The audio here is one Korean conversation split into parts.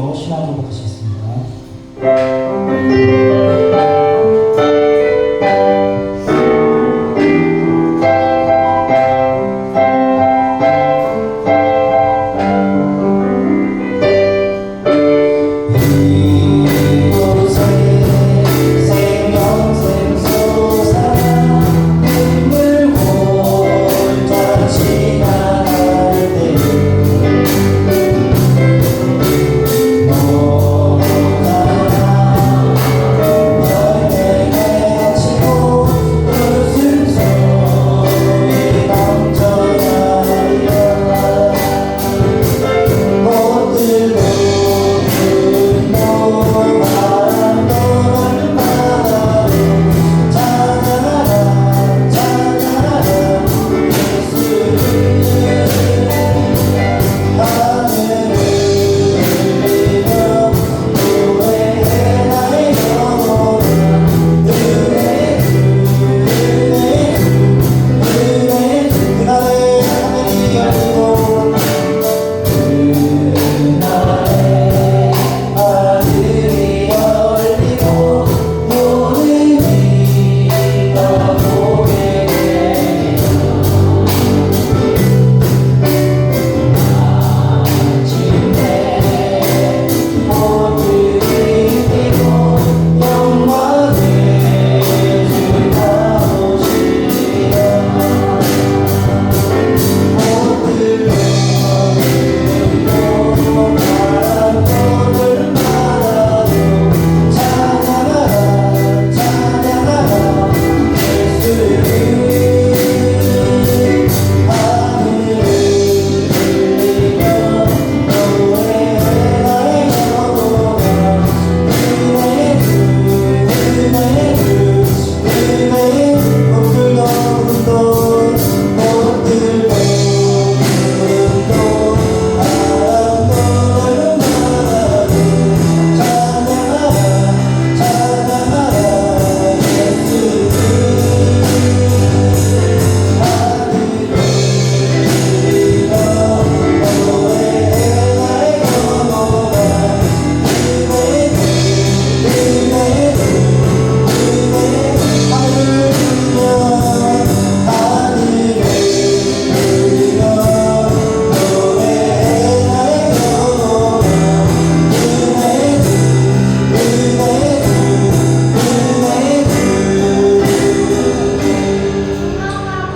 주시고 신앙 고백하시겠습니다.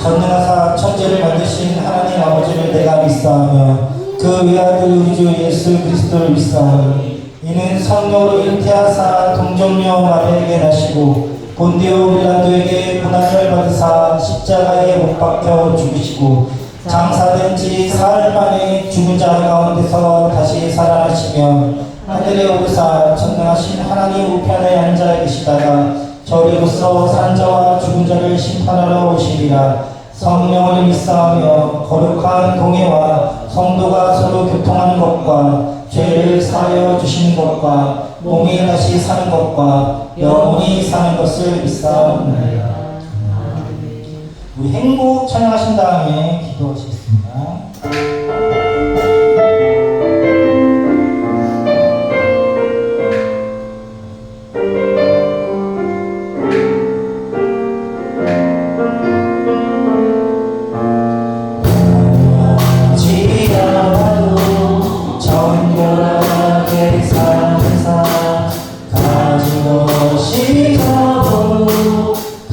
전능하사 천지를 만드신 하나님 아버지를 내가 믿사하며 그 외아들 우리 주 예수 그리스도를 믿사하니 이는 성령으로 잉태하사 동정녀 마리아에게 나시고 본디오 빌라도에게 고난을 받으사 십자가에 못 박혀 죽으시고 장사된 지 사흘 만에 죽은 자 가운데서 다시 살아나시며 하늘에 오르사 전능하신 하나님 우편에 앉아 계시다가 저리로서 산 자와 죽은 자를 심판하러 오시리라. 성령을 믿사하며 거룩한 공예와 성도가 서로 교통하는 것과 죄를 사하여 주시는 것과 몸이 다시 사는 것과 영원히 사는 것을 믿사옵나이다. 우리 행복 찬양하신 다음에 기도하시겠습니다.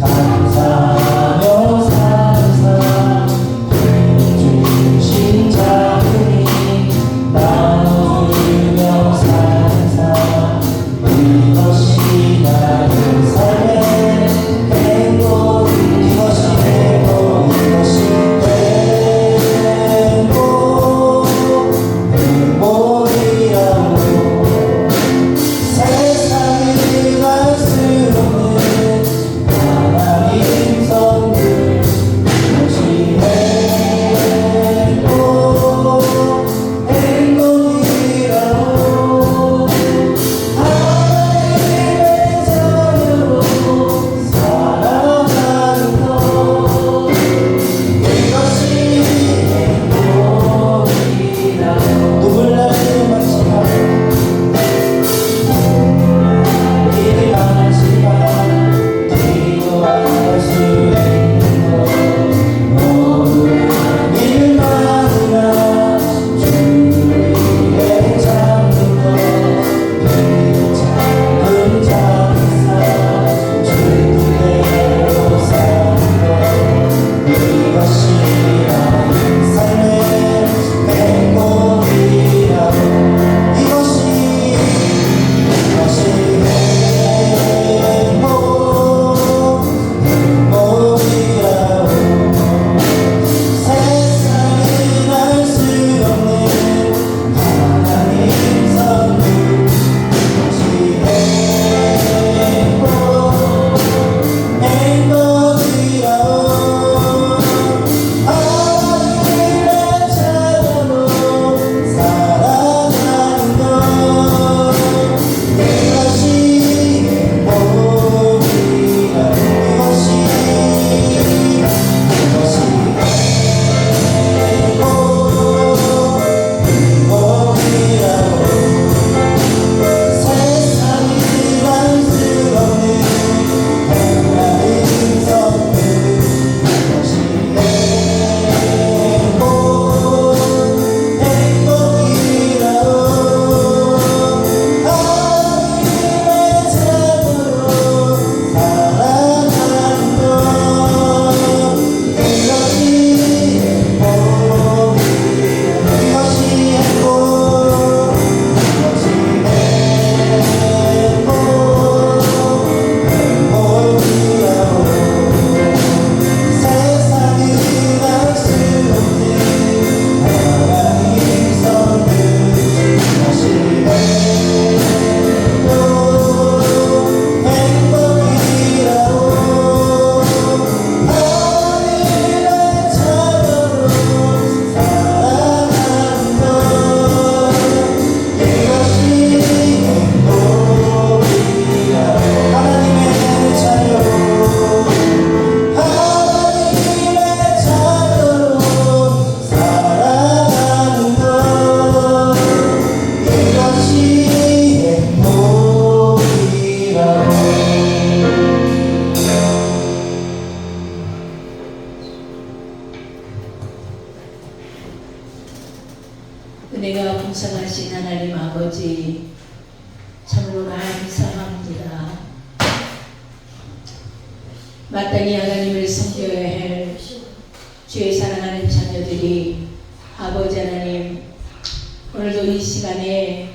감사하며 살사 참으로 감사합니다. 마땅히 하나님을 섬겨야 할 주의 사랑하는 자녀들이 아버지 하나님, 오늘도 이 시간에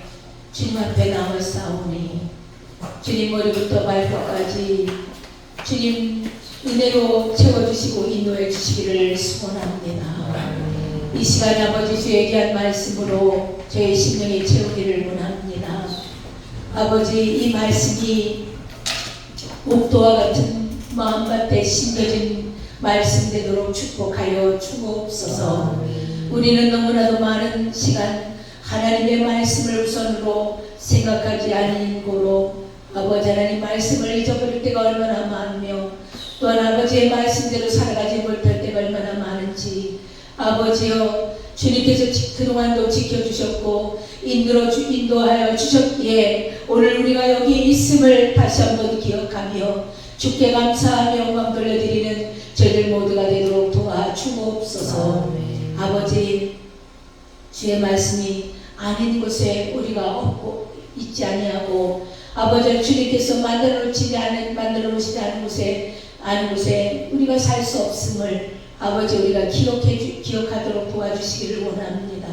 주님 앞에 나와 싸우니 주님 머리부터 발끝까지 주님 은혜로 채워주시고 인도해 주시기를 소원합니다. 이 시간에 아버지 주의 귀한 말씀으로 저의 심령이 채우기를 원합니다. 아버지, 이 말씀이 목도와 같은 마음밭에 심겨진 말씀 되도록 축복하여 주옵소서. 우리는 너무나도 많은 시간 하나님의 말씀을 우선으로 생각하지 않은 고로 아버지 하나님 말씀을 잊어버릴 때가 얼마나 많으며 또한 아버지의 말씀대로 살아가지 못할 때가 얼마나 많은지 아버지여, 주님께서 그동안도 지켜주셨고 인도하여 주셨기에 오늘 우리가 여기 있음을 다시 한번 기억하며 주께 감사하며 영광 돌려드리는 저희들 모두가 되도록 도와주옵소서. 아버지, 주의 말씀이 아닌 곳에 우리가 없고 있지 아니하고 아버지 주님께서 만들어 놓으시지 않은 곳에 우리가 살 수 없음을 아버지 우리가 기억하도록 도와주시기를 원합니다.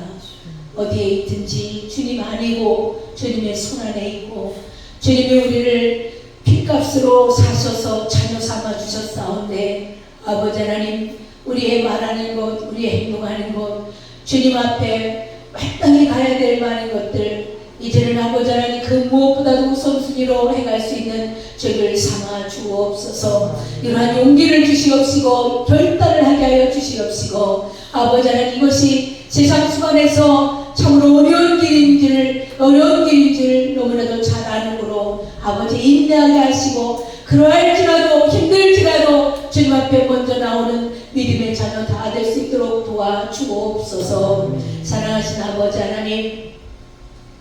어디에 있든지 주님 안이고 주님의 손 안에 있고 주님이 우리를 핏값으로 사셔서 자녀 삼아 주셨사온데 아버지 하나님, 우리의 말하는 것, 우리의 행동하는 것, 주님 앞에 마땅히 가야 될 많은 것들 이제는 아버지 하나님 그 무엇보다도 우선순위로 행할 수 있는 저희를 삼아 주옵소서. 이러한 용기를 주시옵시고 결단을 하게 하여 주시옵시고 아버지 하나님, 이것이 세상 수반에서 참으로 어려운 길인 줄 너무나도 잘 아는으로 아버지 인내하게 하시고 그러할지라도 힘들지라도 주님 앞에 먼저 나오는 믿음의 자녀 다 될 수 있도록 도와주옵소서. 사랑하신 아버지 하나님,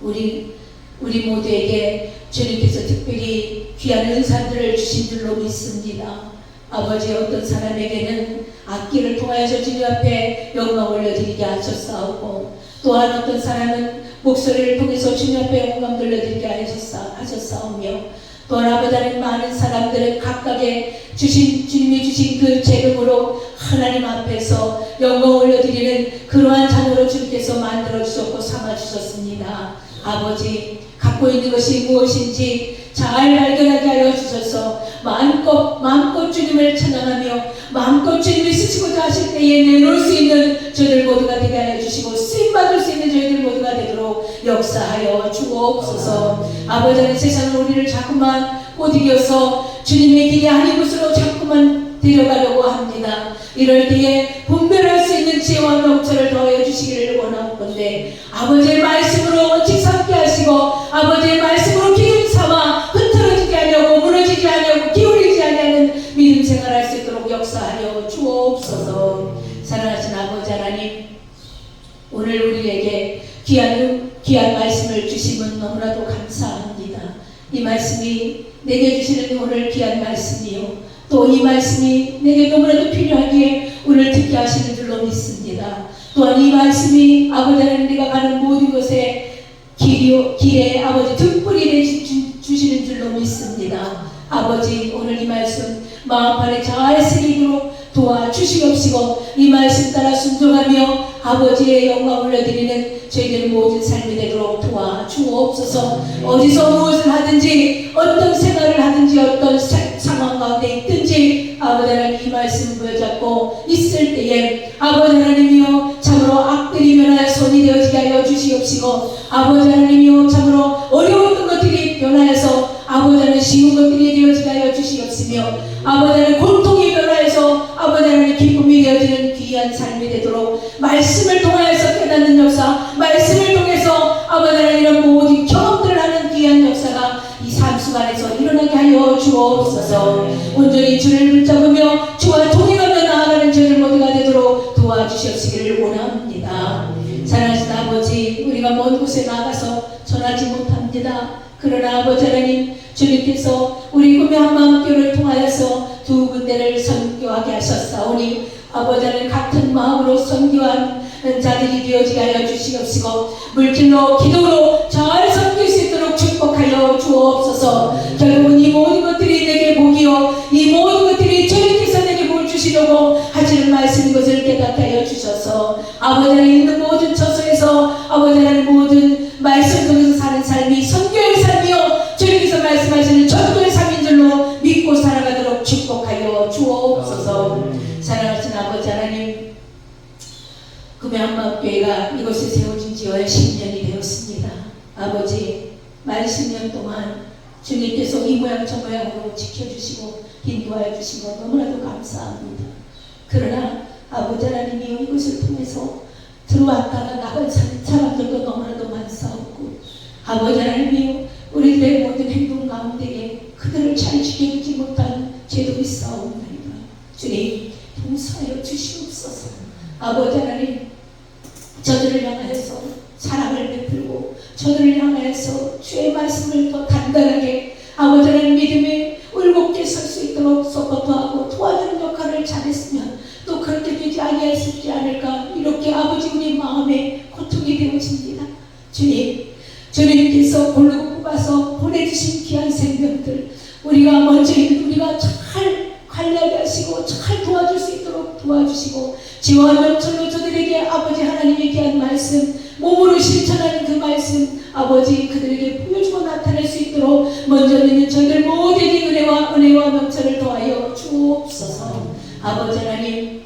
우리 모두에게 주님께서 특별히 귀한 은사들을 주신 줄로 믿습니다. 아버지, 어떤 사람에게는 악기를 통하여서 주님 앞에 영광 올려드리게 하셨사오고 또한 어떤 사람은 목소리를 통해서 주님 앞에 영광 돌려드리게 하셨사오며 또한 아버지 하나님, 많은 사람들은 각각의 주님이 주신 그 재능으로 하나님 앞에서 영광 올려드리는 그러한 자녀로 주님께서 만들어주셨고 삼아주셨습니다. 아버지, 갖고 있는 것이 무엇인지 잘 발견하게 하여 주셔서 마음껏 주님을 찬양하며 마음껏 주님이 쓰시고자 하실 때에 내놓을 수 있는 저희들 모두가 되게 하여 주시고 쓰임받을 수 있는 저희들 모두가 되도록 역사하여 주옵소서. 아버지 하나님, 세상은 우리를 자꾸만 꼬드겨서 주님의 길이 아닌 곳으로 자꾸만 데려가려고 합니다. 이럴 때에 분별할 수 있는 지혜와 명철을 더해 주시기를 원하건대 아버지의 말씀으로 직삼게 하시고 아버지의 말씀으로 기름 삼아 흐트러지지 않으려고 무너지지 않으려고 기울이지 않는 믿음 생활할 수 있도록 역사하여 주옵소서. 사랑하신 아버지 하나님, 오늘 우리에게 귀한 말씀을 주시면 너무나도 감사합니다. 이 말씀이 내게 주시는 오늘 귀한 말씀이요, 또 이 말씀이 내게 너무나도 필요하기에 오늘 듣게 하시는 줄로 믿습니다. 또한 이 말씀이 아버지 하나님, 내가 가는 모든 곳에 길에 아버지 등불이 주시는 줄로 믿습니다. 아버지, 오늘 이 말씀 마음판에 잘 새기도록 도와주시옵시고 이 말씀 따라 순종하며 아버지의 영광 올려드리는 저희들 모든 삶이 되도록 도와주옵소서. 어디서 무엇을 하든지 어떤 생활을 하든지 어떤 상황 가운데 있든지 아버지 하나님, 이 말씀을 부여잡고 있을 때에 아버지 하나님이여, 참으로 악들이 변하여 손이 되어지게 하여 주시옵시고 아버지 하나님이여, 참으로 어려운 것들이 변하여서 아버지 하나님 쉬운 것들이 되어지게 하여 주시옵시며 아버지 하나님 고통이 변하여서 아버지 하나님 기쁨이 되어지는 귀한 삶이 되도록 말씀을 통하여서 깨닫는 역사, 말씀을 통해서 아버지 하나님 이런 모든 경험들을 하는 귀한 역사가 이 삶 속안에서 일어나게 하여 주옵소서. 온전히 주를 붙잡으며 주와 동행하며 나아가는 저희들 모두가 되도록 도와주시옵시기를 원합니다. 사랑하신 아버지, 우리가 먼 곳에 나가서 전하지 못합니다. 그러나 아버지 하나님, 주님께서 우리 꿈의 한마음교를 통하여서 두 군데를 선교하게 하셨사오니 아버지 하나님, 같은 마음으로 선교한 자들이 되어지게 하여 주시옵시고 물질로 기도로 잘 섬길 수 있도록 축복하여 주옵소서. 결국은 이 모든 것들이 내게 복이요 이 모든 것들이 주님께서 내게 뭘 주시려고 하시는 말씀인 것을 깨닫게 하여 주셔서 아버지 안에 있는 모든 처소에서 아버지 안에 모든 말씀 속에서 사는 삶이 선교의 삶이요 주님께서 말씀하시는 전도의 삶인 줄로 믿고 살아가도록 축복하여 주옵소서. 사랑하신 아버지 하나님, 금양마교회가 이곳에 세워진 지 10년이 되었습니다. 아버지, 만 10년 동안 주님께서 이 모양 저 모양으로 지켜주시고 인도하여 주신 것 너무나도 감사합니다. 그러나 아버지 하나님이 이것을 통해서 들어왔다가 나간 사람들도 너무나도 많사옵고 아버지 하나님이 우리들의 모든 행동 가운데에 그들을 잘 지켜주지 못한 죄도 있사옵나이다. 주님 용서하여 주시옵소서. 아버지 하나님, 저들을 향하여서 사랑을 베풀고 저들을 향하여서 주의 말씀을 더 단단하게 아버지 하나님 믿음에 울곧게 설 수 있도록 서포트하고 도와주는 역할을 잘했으면 또 그렇게 되지 아니했을지 않을까 이렇게 아버지 우리 마음에 고통이 되어집니다. 주님, 주님께서 고르고 뽑아서 보내주신 귀한 생명들 우리가 먼저 우리가 잘 관리하게 하시고 잘 도와줄 수 있도록 도와주시고 지와 명철로 저들에게 아버지 하나님의 귀한 말씀 몸으로 실천하는 그 말씀 아버지 그들에게 보여주고 나타낼 수 있도록 먼저 있는 저희들 모두에게 은혜와 명철을 더하여 주옵소서. 아버지 하나님,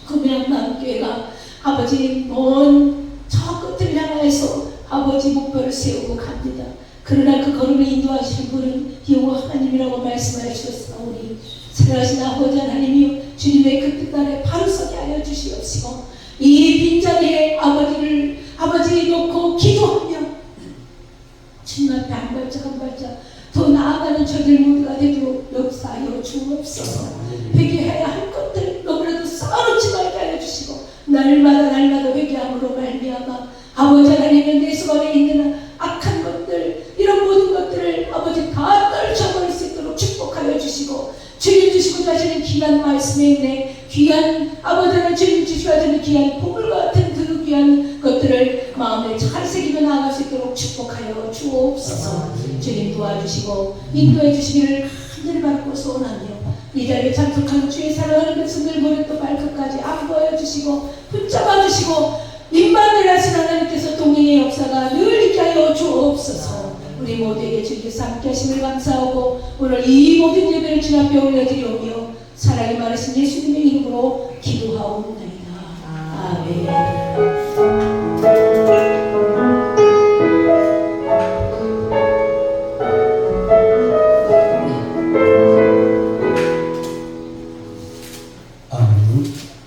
금양마음교회가 아버지 먼 저 끝을 향하여서 아버지 목표를 세우고 갑니다. 그러나 그 걸음을 인도하시는 분은 여호와 하나님이라고 말씀하여 주셨사오니 사랑하신 아버지 하나님이여 주님의 그 뜻 아래 바로 서게 하여 주시옵시고 이 빈자리에 아버지 놓고 기도하며 주님 앞에 한 발짝 한 발짝 더 나아가는 저들 모두가 되도록 역사하여 주옵소서. 회개해야 할 것들 너무나도 쌓아놓지 말게 하여 주시고 날마다 회개함으로 말미암아 아버지 하나님의 내 속에 있는 악한 것들 이런 모든 것들을 아버지 다 떨쳐버릴 수 있도록 축복하여 주시고 주님 주시고자 하시는 귀한 말씀에 있네 귀한 아버지 하나님 주님 주시고자 하시는 귀한 보물 같은 그 귀한 것들을 마음에 잘 새기며 나아갈 수 있도록 축복하여 주옵소서. 주님 도와주시고 인도해 주시기를 간절히 바라고 소원하며 이 자리에 참석하는 주의 사랑하는 백성들 머리부터 발끝까지 안보하여 주시고 붙잡아 주시고 임만을 하신 하나님께서 동행의 역사가 늘 있게 하여 주옵소서. 우리 모두에게 주님께서 함께 하심을 감사하고 오늘 이 모든 예배를 주 앞에 올려드리오며 사랑이 많으신 예수님의 이름으로 기도하옵나이다. 아멘.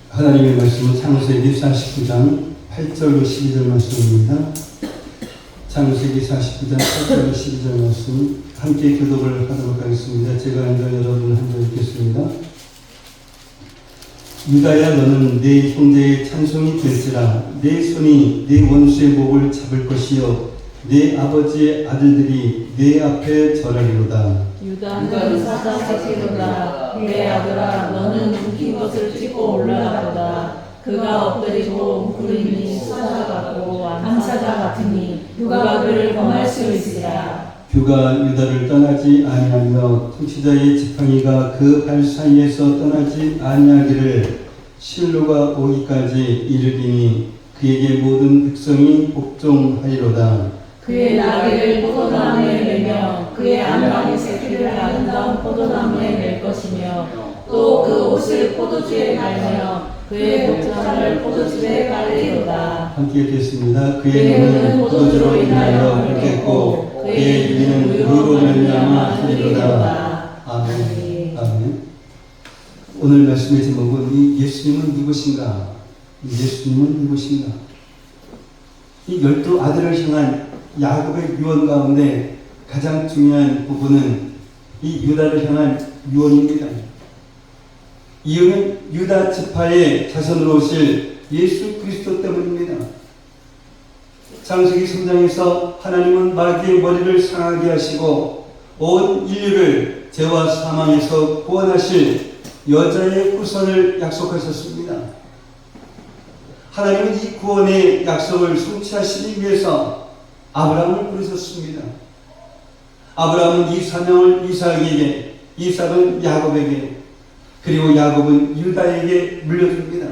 하나님의 말씀은 창세기 49장 8절로 12절 말씀입니다. 창세기 49장 8절로 12절 말씀 함께 교독을 하도록 하겠습니다. 제가 아니라 여러분 한번 읽겠습니다. 유다야 너는 내 형제의 찬송이 될지라 내 손이 내 원수의 목을 잡을 것이요 내 아버지의 아들들이 내 앞에 절하리로다. 유다 너는 사자새끼로다. 내 아들아 너는 움킨 것을 찢고 올라가도다. 그가 엎드리고 웅크리니 사자 같고 암사자 같으니 누가 그를 범할 수 있으랴. 그가 유다를 떠나지 아니하며 통치자의 지팡이가 그 발 사이에서 떠나지 아니하기를 실로가 오기까지 이르리니 그에게 모든 백성이 복종하리로다. 그의 나귀를 포도나무에 매며 그의 안방의 새끼를 아름다운 포도나무에 맬 것이며 또 그 옷을 포도주에 갈며 그의 목장을 포도주에 깔리로다. 함께 읽겠습니다. 그의 눈은 포도주로 인하여 붉겠고 그의 입은 우유로 말미암아 흘리로다. 아멘. 아멘. 오늘 말씀의 제목은 이 예수님은 누구신가? 예수님은 누구신가? 이 12아들을 향한 야곱의 유언 가운데 가장 중요한 부분은 이 유다를 향한 유언입니다. 이유는 유다 지파의 자손으로 오실 예수 그리스도 때문입니다. 창세기 3장에서 하나님은 마귀의 머리를 상하게 하시고 온 인류를 죄와 사망에서 구원하실 여자의 후손을 약속하셨습니다. 하나님은 이 구원의 약속을 성취하시기 위해서 아브라함을 부르셨습니다. 아브라함은 이 사명을 이삭에게, 이삭은 야곱에게, 그리고 야곱은 유다에게 물려줍니다.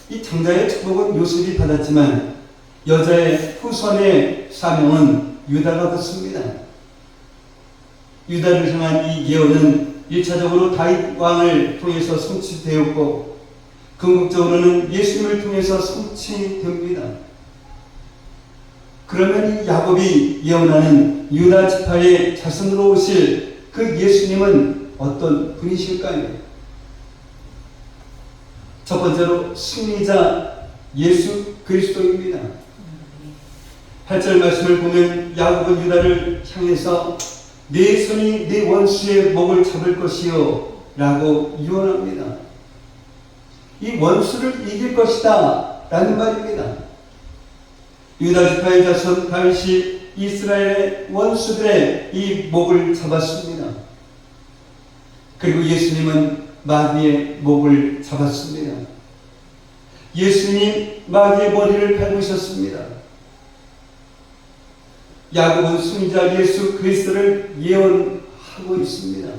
이 장자의 축복은 요셉이 받았지만 여자의 후손의 사명은 유다가 받습니다. 유다를 향한 이 예언은 1차적으로 다윗 왕을 통해서 성취되었고 궁극적으로는 예수님을 통해서 성취됩니다. 그러면 이 야곱이 예언하는 유다 지파의 자손으로 오실 그 예수님은 어떤 분이실까요? 첫 번째로 승리자 예수 그리스도입니다. 8절 말씀을 보면 야곱은 유다를 향해서 내 손이 내 원수의 목을 잡을 것이요 라고 유언합니다. 이 원수를 이길 것이다 라는 말입니다. 유다 지파의 자손 다윗이 이스라엘의 원수들의 이 목을 잡았습니다. 그리고 예수님은 마귀의 목을 잡았습니다. 예수님 마귀의 머리를 밟으셨습니다. 야곱은 승리자 예수 그리스도를 예언하고 있습니다.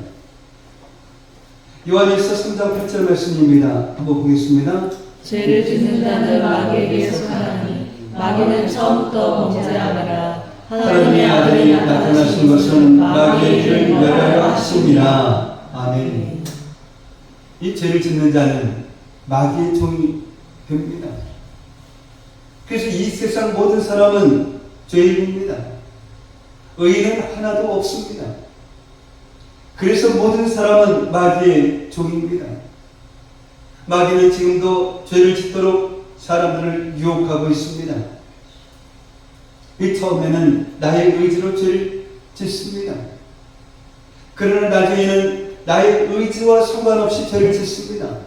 요한일서 3장 8절 말씀입니다. 한번 보겠습니다. 죄를 짓는 자는 마귀에게 속하나니 마귀는 처음부터 범죄하느라 하나님의 아들이 나타나신 것은 마귀의 길을 멸하려 하심이라. 아멘. 이 죄를 짓는 자는 마귀의 종이 됩니다. 그래서 이 세상 모든 사람은 죄인입니다. 의인은 하나도 없습니다. 그래서 모든 사람은 마귀의 종입니다. 마귀는 지금도 죄를 짓도록 사람들을 유혹하고 있습니다. 이 처음에는 나의 의지로 죄를 짓습니다. 그러나 나중에는 나의 의지와 상관없이 죄를 짓습니다.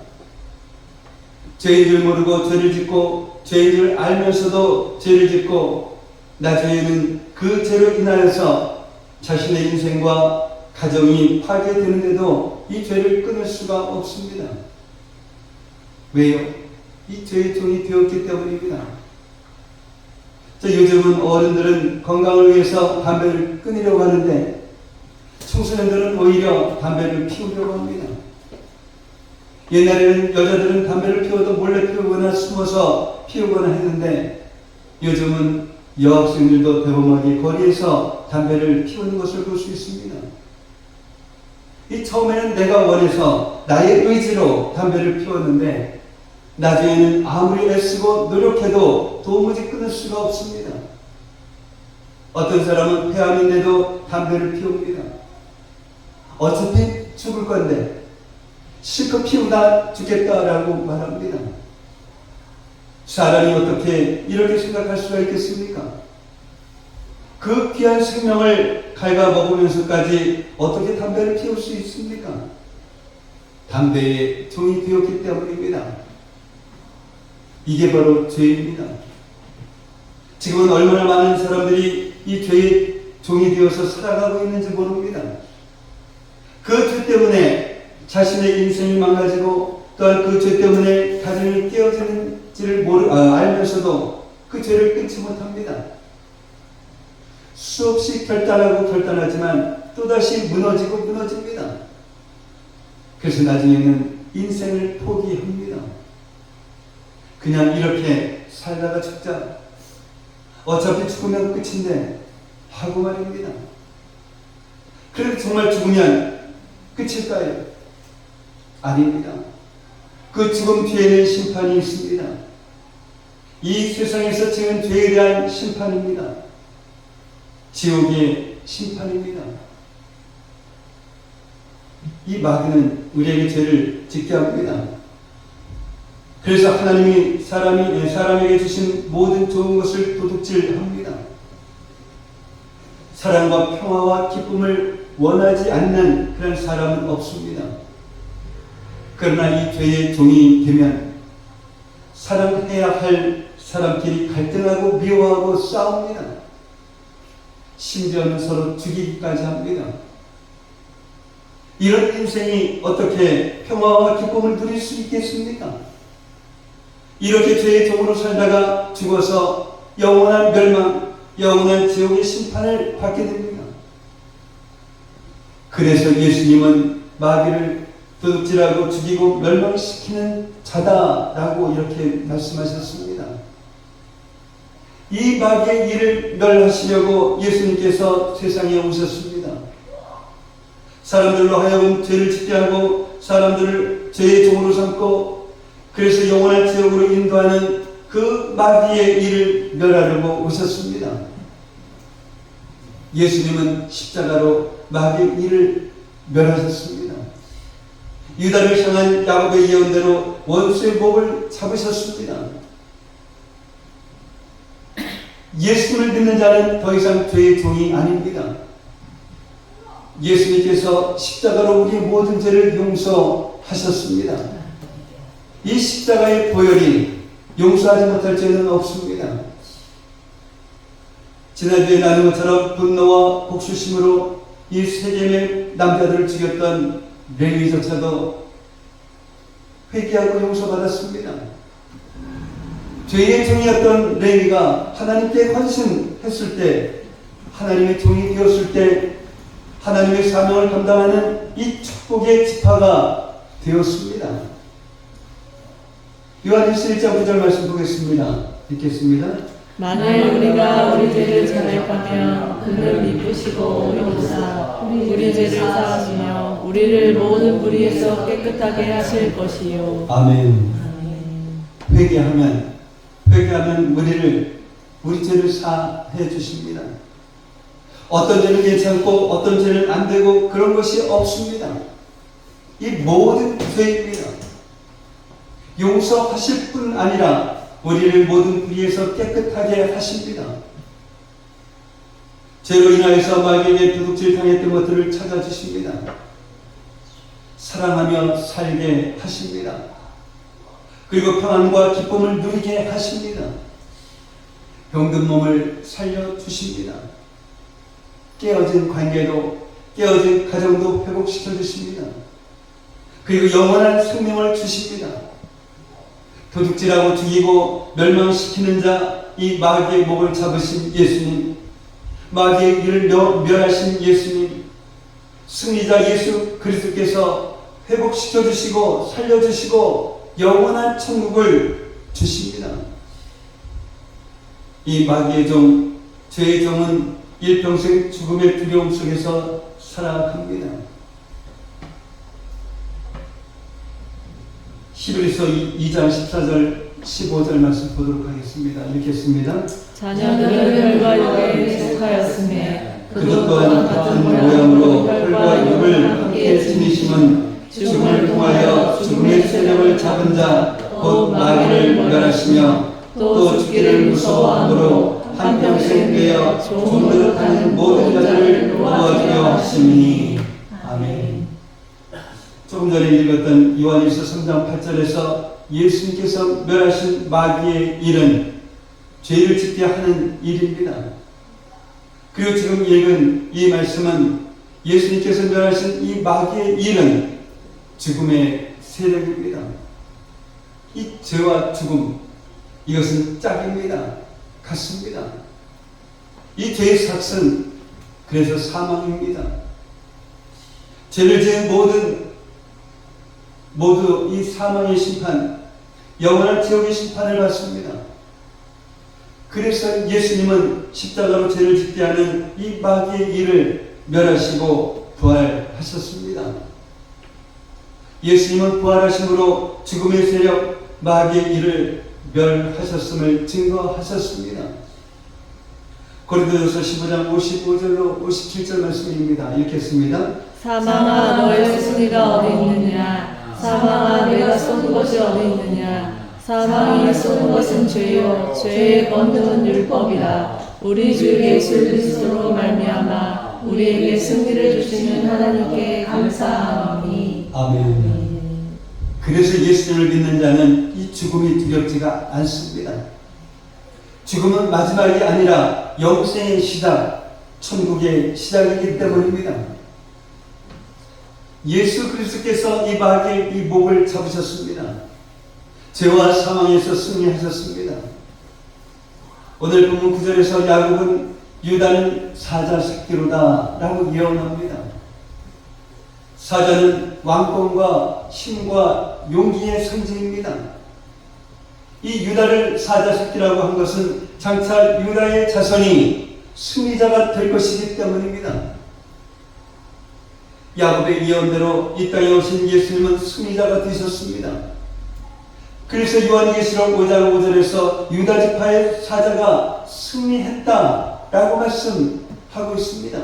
죄인 줄 모르고 죄를 짓고 죄인 줄 알면서도 죄를 짓고 나중에는 그 죄로 인하여서 자신의 인생과 가정이 파괴되는데도 이 죄를 끊을 수가 없습니다. 왜요? 이 죄의 종이 되었기 때문입니다. 요즘은 어른들은 건강을 위해서 담배를 끊으려고 하는데 청소년들은 오히려 담배를 피우려고 합니다. 옛날에는 여자들은 담배를 피워도 몰래 피우거나 숨어서 피우거나 했는데 요즘은 여학생들도 대범하게 거리에서 담배를 피우는 것을 볼 수 있습니다. 이 처음에는 내가 원해서 나의 의지로 담배를 피웠는데 나중에는 아무리 애쓰고 노력해도 도무지 끊을 수가 없습니다. 어떤 사람은 폐암인데도 담배를 피웁니다. 어차피 죽을 건데 실컷 피우다 죽겠다라고 말합니다. 사람이 어떻게 이렇게 생각할 수가 있겠습니까? 그 귀한 생명을 갉아먹으면서까지 어떻게 담배를 피울 수 있습니까? 담배의 종이 되었기 때문입니다. 이게 바로 죄입니다. 지금은 얼마나 많은 사람들이 이 죄의 종이 되어서 살아가고 있는지 모릅니다. 그 죄 때문에 자신의 인생이 망가지고 또한 그 죄 때문에 가정이 깨어지는지를 알면서도 그 죄를 끊지 못합니다. 수없이 결단하고 결단하지만 또다시 무너지고 무너집니다. 그래서 나중에는 인생을 포기합니다. 그냥 이렇게 살다가 죽자. 어차피 죽으면 끝인데 하고 말입니다. 그래도 정말 죽으면 끝일까요? 아닙니다. 그 죽음 뒤에는 심판이 있습니다. 이 세상에서 지은 죄에 대한 심판입니다. 지옥의 심판입니다. 이 마귀는 우리에게 죄를 짓게 합니다. 그래서 하나님이 사람에게 주신 모든 좋은 것을 도둑질합니다. 사랑과 평화와 기쁨을 원하지 않는 그런 사람은 없습니다. 그러나 이 죄의 종이 되면 사랑해야 할 사람끼리 갈등하고 미워하고 싸웁니다. 심지어는 서로 죽이기까지 합니다. 이런 인생이 어떻게 평화와 기쁨을 누릴 수 있겠습니까? 이렇게 죄의 종으로 살다가 죽어서 영원한 멸망, 영원한 지옥의 심판을 받게 됩니다. 그래서 예수님은 마귀를 도둑질하고 죽이고 멸망시키는 자다라고 이렇게 말씀하셨습니다. 이 마귀의 일을 멸하시려고 예수님께서 세상에 오셨습니다. 사람들로 하여금 죄를 짓게 하고 사람들을 죄의 종으로 삼고 그래서 영원한 지옥으로 인도하는 그 마귀의 일을 멸하려고 오셨습니다. 예수님은 십자가로 마귀의 일을 멸하셨습니다. 유다를 향한 야곱의 예언대로 원수의 목을 잡으셨습니다. 예수님을 믿는 자는 더 이상 죄의 종이 아닙니다. 예수님께서 십자가로 우리의 모든 죄를 용서하셨습니다. 이 십자가의 보혈이 용서하지 못할 죄는 없습니다. 지난주에 나눈 것처럼 분노와 복수심으로 이 세겜의 남자들을 죽였던 레위조차도 회개하고 용서받았습니다. 죄의 종이었던 레위가 하나님께 헌신했을 때, 하나님의 종이 되었을 때 하나님의 사명을 감당하는 이 축복의 지파가 되었습니다. 요한일서 1장 9절 말씀 보겠습니다. 읽겠습니다. 만일 우리가 우리 죄를 자백하면 그를 미쁘시고 용사 우리 죄를 사하시며 우리를 모든 불의에서 깨끗하게 하실 것이요. 아멘. 회개하면 우리 죄를 사해 주십니다. 어떤 죄는 괜찮고 어떤 죄는 안 되고 그런 것이 없습니다. 이 모든 죄입니다. 용서하실 뿐 아니라 우리를 모든 불의에서 깨끗하게 하십니다. 죄로 인하여서 마귀에게 도둑질 당했던 것들을 찾아주십니다. 사랑하며 살게 하십니다. 그리고 평안과 기쁨을 누리게 하십니다. 병든 몸을 살려주십니다. 깨어진 관계도 깨어진 가정도 회복시켜 주십니다. 그리고 영원한 생명을 주십니다. 도둑질하고 죽이고 멸망시키는 자, 이 마귀의 목을 잡으신 예수님, 마귀의 일을 멸하신 예수님, 승리자 예수 그리스도께서 회복시켜 주시고 살려주시고 영원한 천국을 주십니다. 이 마귀의 종, 죄의 종은 일평생 죽음의 두려움 속에서 살아갑니다. 히브리서 2장 14절 15절 말씀 보도록 하겠습니다. 읽겠습니다. 자녀들은 혈과 육에 속하였음에 그것 또한 같은 모양으로 혈과 육을 함께 지니심은 죽음을 통하여 죽음의 세력을 잡은 자 곧 마귀를 멸하시며 또 죽기를 무서워함으로 한평생 되어 종 노릇하는 모든 자들을 도와주려 하시니. 아멘. 조금 전에 읽었던 요한일서 3장 8절에서 예수님께서 멸하신 마귀의 일은 죄를 짓게 하는 일입니다. 그리고 지금 읽은 이 말씀은 예수님께서 멸하신 이 마귀의 일은 죽음의 세력입니다. 이 죄와 죽음, 이것은 짝입니다. 같습니다. 이 죄의 삭은 그래서 사망입니다. 죄를 지은 모두 이 사망의 심판, 영원한 지옥의 심판을 받습니다. 그래서 예수님은 십자가로 죄를 짓게 하는 이 마귀의 일을 멸하시고 부활하셨습니다. 예수님은 부활하심으로 죽음의 세력, 마귀의 일을 멸하셨음을 증거하셨습니다. 고린도전서 15장 55절로 57절 말씀입니다. 읽겠습니다. 사망아 너의 승리가 어디 있느냐? 사망아 내가 쏜 것이 어디 있느냐? 사망이 쏘는 것은 죄요 죄의 권능은 율법이라. 우리 주 예수 그리스도로 말미암아 우리에게 승리를 주시는 하나님께 감사하오니. 아멘. 그래서 예수님을 믿는 자는 이 죽음이 두렵지가 않습니다. 죽음은 마지막이 아니라 영생의 시작, 천국의 시작이기 때문입니다. 예수 그리스도께서 이 마귀의 이 목을 잡으셨습니다. 죄와 사망에서 승리하셨습니다. 오늘 본문 9절에서 야곱은 유다는 사자 새끼로다 라고 예언합니다. 사자는 왕권과 힘과 용기의 상징입니다. 이 유다를 사자 새끼라고 한 것은 장차 유다의 자손이 승리자가 될 것이기 때문입니다. 야곱의 예언대로 이 땅에 오신 예수님은 승리자가 되셨습니다. 그래서 요한계시록 5장 5절에서 유다 지파의 사자가 승리했다라고 말씀하고 있습니다.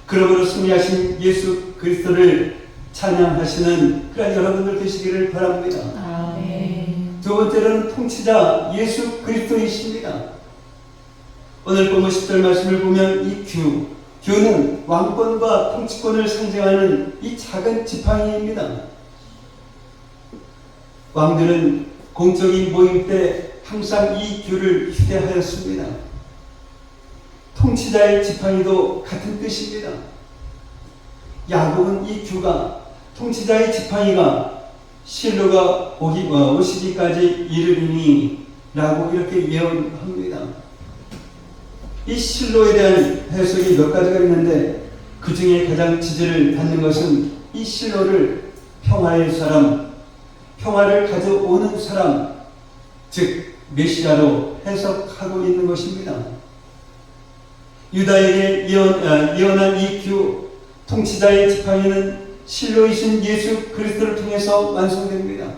그러므로 승리하신 예수 그리스도를 찬양하시는 그런 여러분들 되시기를 바랍니다. 아멘. 두 번째로는 통치자 예수 그리스도이십니다. 오늘 본문 10절 말씀을 보면 이 규는 왕권과 통치권을 상징하는 이 작은 지팡이입니다. 왕들은 공적인 모임 때 항상 이 규를 휴대하였습니다. 통치자의 지팡이도 같은 뜻입니다. 야곱은 이 규가 통치자의 지팡이가 실로가 오시기까지 이르리니 라고 이렇게 예언합니다. 이 실로에 대한 해석이 몇 가지가 있는데 그 중에 가장 지지를 받는 것은 이 실로를 평화의 사람, 평화를 가져오는 사람, 즉 메시아로 해석하고 있는 것입니다. 유다에게 예언한 이 규, 통치자의 지팡이는 실로이신 예수 그리스도를 통해서 완성됩니다.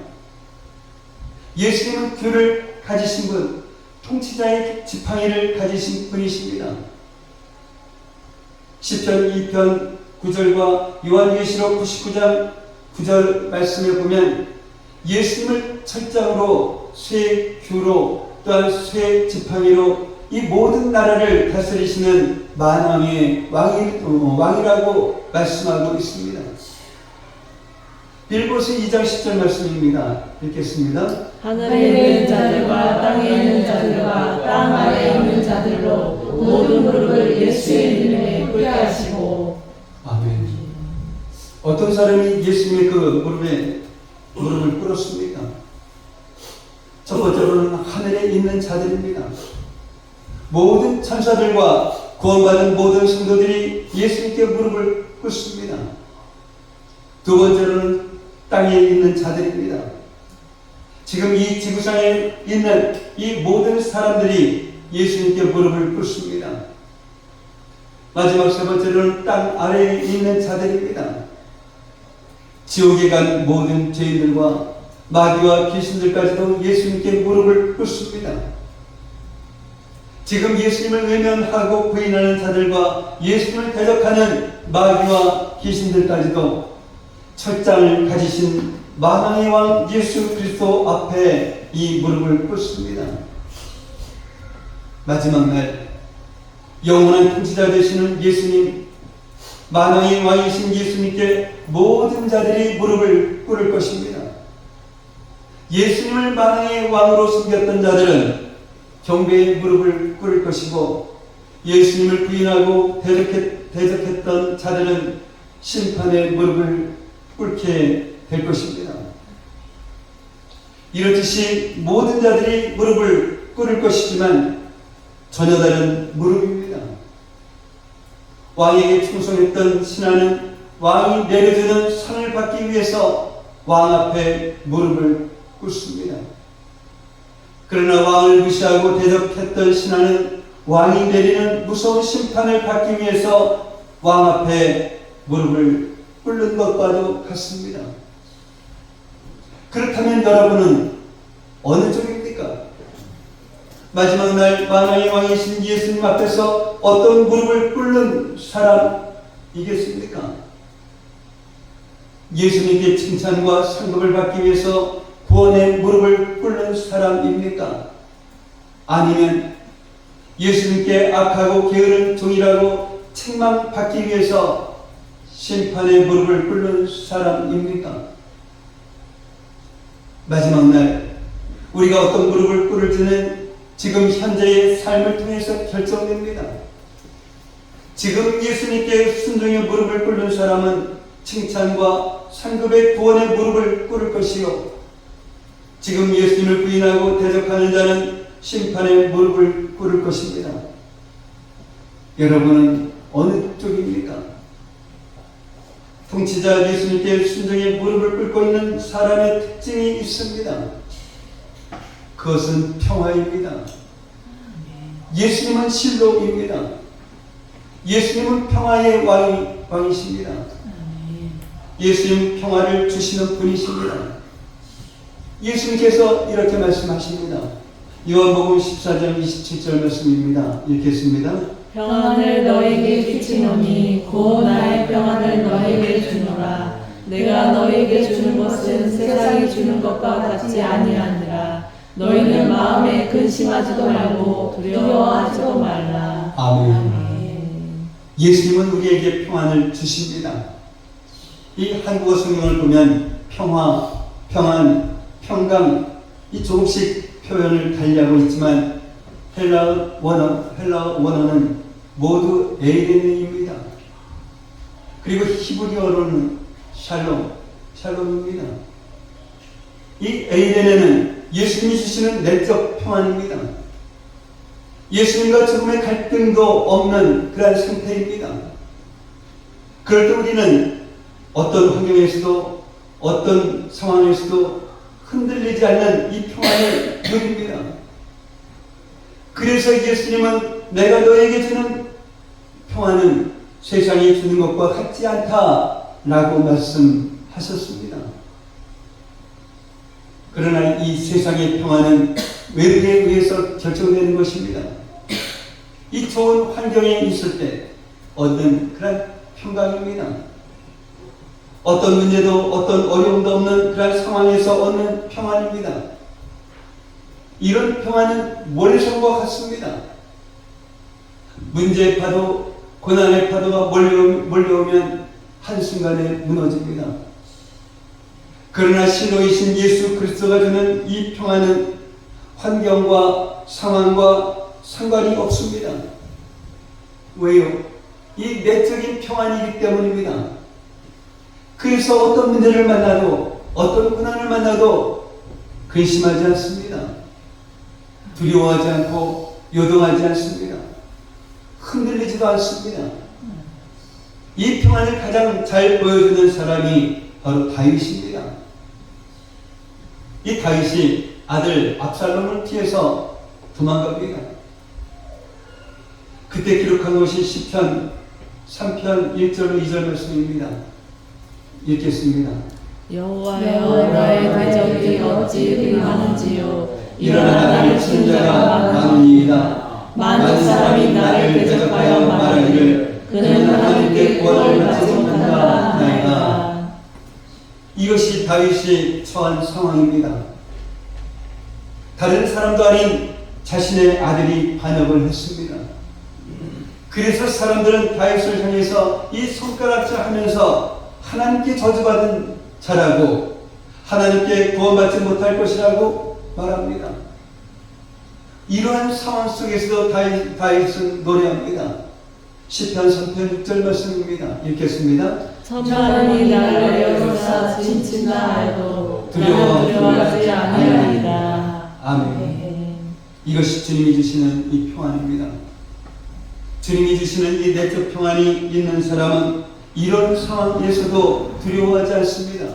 예수님은 규를 가지신 분, 통치자의 지팡이를 가지신 분이십니다. 시편 2편 9절과 요한계시록 99장 9절 말씀에 보면 예수님을 철장으로 쇠 규로 또한 쇠 지팡이로 이 모든 나라를 다스리시는 만왕의 왕이라고 말씀하고 있습니다. 빌보스 2장 10절 말씀입니다. 읽겠습니다. 하늘에 있는 자들과 땅에 있는 자들과 땅 아래에 있는 자들로 모든 무릎을 예수의 이름에 꿇게 하시고. 아멘. 어떤 사람이 예수님의 그 무릎을 꿇었습니까? 첫 번째로는 하늘에 있는 자들입니다. 모든 천사들과 구원받은 모든 성도들이 예수님께 무릎을 꿇습니다. 두 번째로는 땅에 있는 자들입니다. 지금 이 지구상에 있는 이 모든 사람들이 예수님께 무릎을 꿇습니다. 마지막 세 번째로는 땅 아래에 있는 자들입니다. 지옥에 간 모든 죄인들과 마귀와 귀신들까지도 예수님께 무릎을 꿇습니다. 지금 예수님을 외면하고 부인하는 자들과 예수님을 대적하는 마귀와 귀신들까지도 철장을 가지신 만왕의 왕 예수 그리스도 앞에 이 무릎을 꿇습니다. 마지막 날 영원한 통치자 되시는 예수님, 만왕의 왕이신 예수님께 모든 자들이 무릎을 꿇을 것입니다. 예수님을 만왕의 왕으로 섬겼던 자들은 경배의 무릎을 꿇을 것이고, 예수님을 부인하고 대적했던 자들은 심판의 무릎을 꿇게 될 것입니다. 이렇듯이 모든 자들이 무릎을 꿇을 것이지만 전혀 다른 무릎입니다. 왕에게 충성했던 신하는 왕이 내려주는 상을 받기 위해서 왕 앞에 무릎을 꿇습니다. 그러나 왕을 무시하고 대적했던 신하는 왕이 내리는 무서운 심판을 받기 위해서 왕 앞에 무릎을 꿇는 것과도 같습니다. 그렇다면 여러분은 어느 쪽입니까? 마지막 날 만왕의 왕이신 예수님 앞에서 어떤 무릎을 꿇는 사람이겠습니까? 예수님께 칭찬과 상급을 받기 위해서 구원의 무릎을 꿇는 사람입니까? 아니면 예수님께 악하고 게으른 종이라고 책망받기 위해서 심판의 무릎을 꿇는 사람입니까? 마지막 날 우리가 어떤 무릎을 꿇을지는 지금 현재의 삶을 통해서 결정됩니다. 지금 예수님께 순종의 무릎을 꿇는 사람은 칭찬과 상급의 구원의 무릎을 꿇을 것이요, 지금 예수님을 부인하고 대적하는 자는 심판에 무릎을 꿇을 것입니다. 여러분은 어느 쪽입니까? 통치자 예수님께 순종의 무릎을 꿇고 있는 사람의 특징이 있습니다. 그것은 평화입니다. 예수님은 실로입니다. 예수님은 평화의 왕이십니다. 예수님 평화를 주시는 분이십니다. 예수님께서 이렇게 말씀하십니다. 요한복음 14장 27절 말씀입니다. 읽겠습니다. 평안을 너에게 주시노니 곧 나의 평안을 너에게 주노라. 내가 너에게 주는 것은 세상이 주는 것과 같지 아니하니라. 너희는 마음에 근심하지도 말고 두려워하지도 말라. 아멘. 예수님은 우리에게 평안을 주십니다. 이 한국어 성경을 보면 평화, 평안, 평강 이 조금씩 표현을 달리하고 있지만 헬라어 원어는 모두 에이레네입니다. 그리고 히브리어로는 샬롬입니다. 이 에이레네는 예수님이 주시는 내적 평안입니다. 예수님과 조금의 갈등도 없는 그러한 상태입니다. 그럴 때 우리는 어떤 환경에서도 어떤 상황에서도 흔들리지 않는 이 평안을 누립니다. 그래서 예수님은 내가 너에게 주는 평안은 세상이 주는 것과 같지 않다라고 말씀하셨습니다. 그러나 이 세상의 평안은 외부에 의해서 결정되는 것입니다. 이 좋은 환경에 있을 때 얻는 그런 평강입니다. 어떤 문제도 어떤 어려움도 없는 그런 상황에서 얻는 평안입니다. 이런 평안은 모래성과 같습니다. 문제의 파도, 고난의 파도가 몰려오면 한순간에 무너집니다. 그러나 신호이신 예수 그리스도가 주는 이 평안은 환경과 상황과 상관이 없습니다. 왜요? 이 내적인 평안이기 때문입니다. 그래서 어떤 문제를 만나도 어떤 고난을 만나도 근심하지 않습니다. 두려워하지 않고 요동하지 않습니다. 흔들리지도 않습니다. 이 평안을 가장 잘 보여주는 사람이 바로 다윗입니다. 이 다윗이 아들 압살롬을 피해서 도망갑니다. 그때 기록한 것이 시편 3편 1절 2절 말씀입니다. 읽겠습니다. 여호와여 나의 대적이 어찌 그리 많은지요. 일어나 나를 치는 자가 많으니이다. 많은 사람이 나를 대적하여 말하기를 그는 하나님께 구원을 받지 못한다 하나이다. 이것이 다윗이 처한 상황입니다. 다른 사람도 아닌 자신의 아들이 반역을 했습니다. 그래서 사람들은 다윗을 향해서 이 손가락질 하면서 하나님께 저주받은 자라고 하나님께 구원받지 못할 것이라고 말합니다. 이러한 상황 속에서도 다윗은 노래합니다. 시편 3편 6절 말씀입니다. 읽겠습니다. 천만이 나를 에워싸 진친다 해도 나는 두려워하지 아니하리이다. 아멘. 이것이 주님이 주시는 이 평안입니다. 주님이 주시는 이 내적 평안이 있는 사람은 이런 상황에서도 두려워하지 않습니다.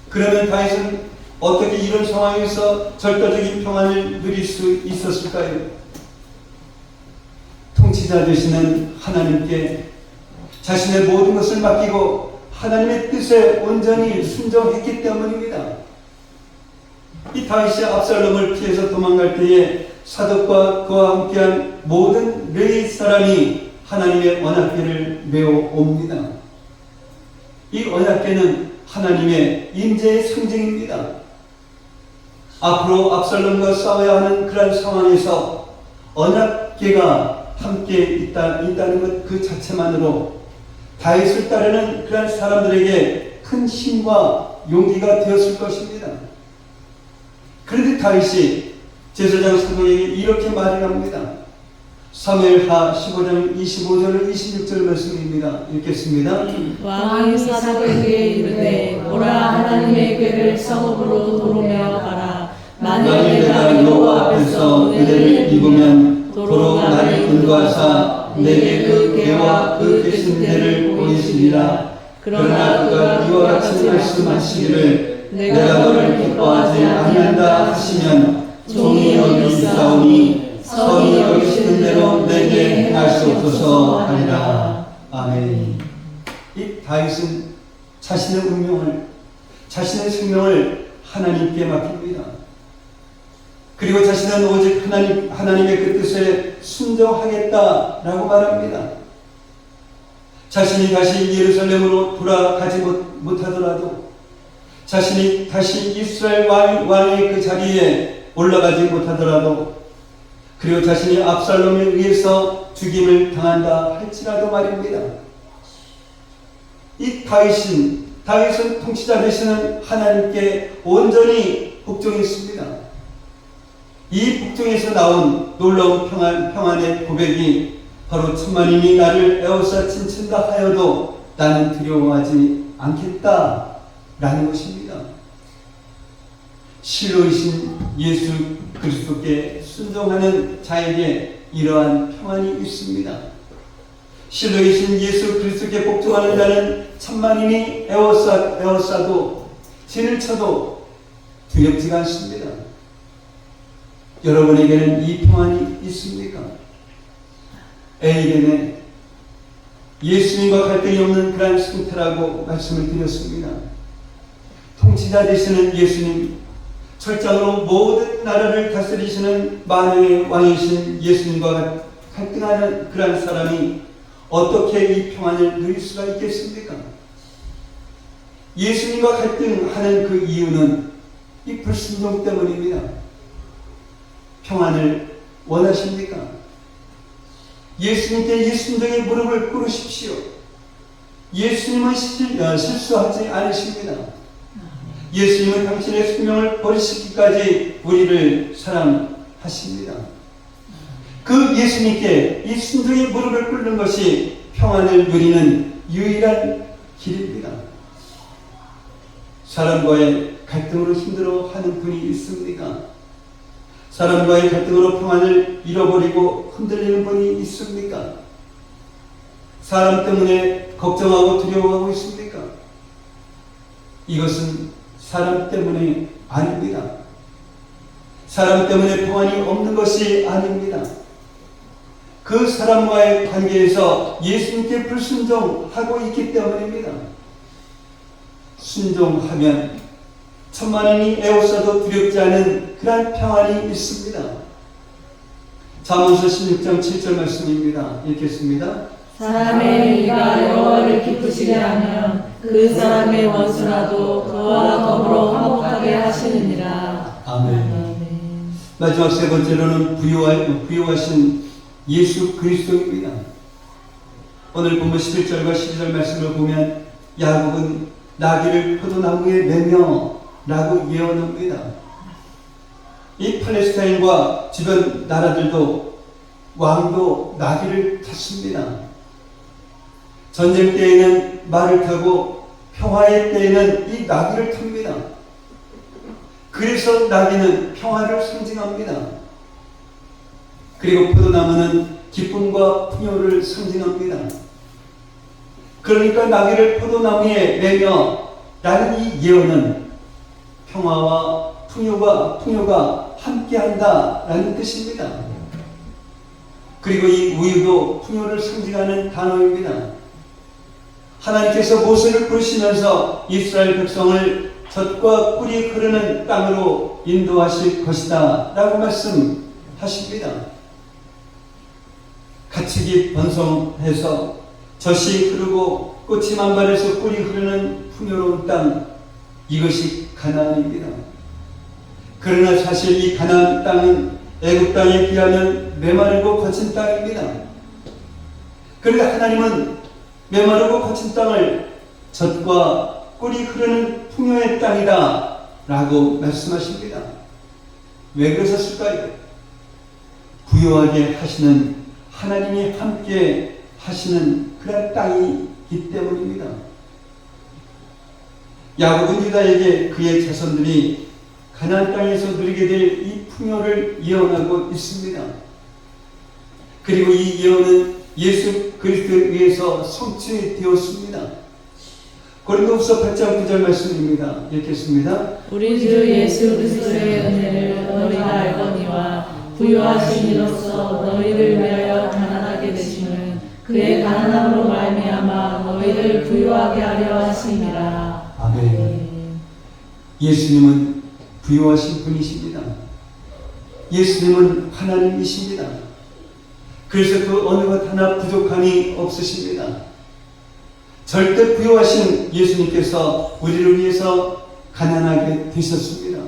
그러면 다윗은 어떻게 이런 상황에서 절대적인 평안을 누릴 수 있었을까요? 통치자 되시는 하나님께 자신의 모든 것을 맡기고 하나님의 뜻에 온전히 순종했기 때문입니다. 이 다윗이 압살롬을 피해서 도망갈 때에 사독과 그와 함께한 모든 레위 사람이 하나님의 언약궤를 메어 옵니다. 이 언약궤는 하나님의 임재의 상징입니다. 앞으로 압살롬과 싸워야 하는 그런 상황에서 언약궤가 함께 있다는 것 그 자체만으로 다윗을 따르는 그런 사람들에게 큰 힘과 용기가 되었을 것입니다. 그런데 다윗이 제사장 사도에게 이렇게 말을 합니다. 사무엘하 15장 25절 26절 말씀입니다. 읽겠습니다. 왕이 사독에게 이르되 오라 하나님의 궤를 성읍으로 도로매어 가라. 만일 내가 여호와 앞에서 은혜를 입으면 도로 나를 인도하사 내게 그 계와 그 계신 데를 보이시리라. 그러나 그가 이와 같이 말씀하시기를 내가 너를 기뻐하지 아니한다 하시면 종이 여기있사오니 선이 여기시는 대로 내게 행하시옵소서 하리라. 아멘. 이 다윗은 자신의 운명을, 자신의 생명을 하나님께 맡깁니다. 그리고 자신은 오직 하나님의 그 뜻에 순종하겠다라고 말합니다. 자신이 다시 예루살렘으로 돌아가지 못하더라도, 자신이 다시 이스라엘 왕의 그 자리에 올라가지 못하더라도, 그리고 자신이 압살롬에 의해서 죽임을 당한다 할지라도 말입니다. 이 다윗은 통치자 되시는 하나님께 온전히 복종했습니다. 이 복종에서 나온 놀라운 평안의 고백이 바로 천만인이 나를 에워싸 친친다 하여도 나는 두려워하지 않겠다라는 것입니다. 실로이신 예수 그리스도께 순종하는 자에게 이러한 평안이 있습니다. 실로이신 예수 그리스도께 복종하는 자는 천만인이 에워싸도 진을 쳐도 두렵지가 않습니다. 여러분에게는 이 평안이 있습니까? 에이덴에 예수님과 갈등이 없는 그런 상태라고 말씀을 드렸습니다. 통치자 되시는 예수님, 철장으로 모든 나라를 다스리시는 만왕의 왕이신 예수님과 갈등하는 그런 사람이 어떻게 이 평안을 누릴 수가 있겠습니까? 예수님과 갈등하는 그 이유는 이 불순종 때문입니다. 평안을 원하십니까? 예수님께 이 순종의 무릎을 꿇으십시오. 예수님은 실수하지 않으십니다. 예수님은 당신의 생명을 버리시기까지 우리를 사랑하십니다. 그 예수님께 이 순종의 무릎을 꿇는 것이 평안을 누리는 유일한 길입니다. 사람과의 갈등으로 힘들어하는 분이 있습니까? 사람과의 갈등으로 평안을 잃어버리고 흔들리는 분이 있습니까? 사람 때문에 걱정하고 두려워하고 있습니까? 이것은 사람 때문에 아닙니다. 사람 때문에 평안이 없는 것이 아닙니다. 그 사람과의 관계에서 예수님께 불순종하고 있기 때문입니다. 순종하면 천만인이 에워싸도 두렵지 않은 그런 평안이 있습니다. 잠언서 16장 7절 말씀입니다. 읽겠습니다. 사람의 이가 여호와를 기쁘시게 하면 그 사람의 원수라도 그와 더불어 화목하게 하시느니라. 아멘. 마지막 세 번째로는 부유하신 예수 그리스도입니다. 오늘 본문 11절과 12절 말씀을 보면 야곱은 나귀를 포도나무에 매며 라고 예언합니다. 이 팔레스타인과 주변 나라들도 왕도 나귀를 탔습니다. 전쟁 때에는 말을 타고 평화의 때에는 이 나귀를 탑니다. 그래서 나귀는 평화를 상징합니다. 그리고 포도나무는 기쁨과 풍요를 상징합니다. 그러니까 나귀를 포도나무에 매며 라는 이 예언은 평화와 풍요가 함께한다라는 뜻입니다. 그리고 이 우유도 풍요를 상징하는 단어입니다. 하나님께서 모세를 부르시면서 이스라엘 백성을 젖과 꿀이 흐르는 땅으로 인도하실 것이다 라고 말씀하십니다. 가축이 번성해서 젖이 흐르고 꽃이 만발해서 꿀이 흐르는 풍요로운 땅, 이것이 가나안입니다. 그러나 사실 이 가나안 땅은 애굽 땅에 비하면 메마르고 거친 땅입니다. 그러나 하나님은 메마르고 거친 땅을 젖과 꿀이 흐르는 풍요의 땅이다 라고 말씀하십니다. 왜 그러셨을까요? 부유하게 하시는 하나님이 함께 하시는 그런 땅이기 때문입니다. 야곱은 유다에게 그의 자손들이 가나안 땅에서 누리게 될 이 풍요를 예언하고 있습니다. 그리고 이 예언은 예수 그리스도에 의해서 성취되었습니다. 고린도후서 8장 9절 말씀입니다. 읽겠습니다. 우리 주 예수 그리스도의 은혜를 너희가 알거니와 부요하신 이로써 너희를 위하여 가난하게 되시는 그의 가난함으로 말미암아 너희를 부요하게 하려 하심이라. 아멘. 예수님은 부요하신 분이십니다. 예수님은 하나님이십니다. 그래서 그 어느 것 하나 부족함이 없으십니다. 절대 부요하신 예수님께서 우리를 위해서 가난하게 되셨습니다.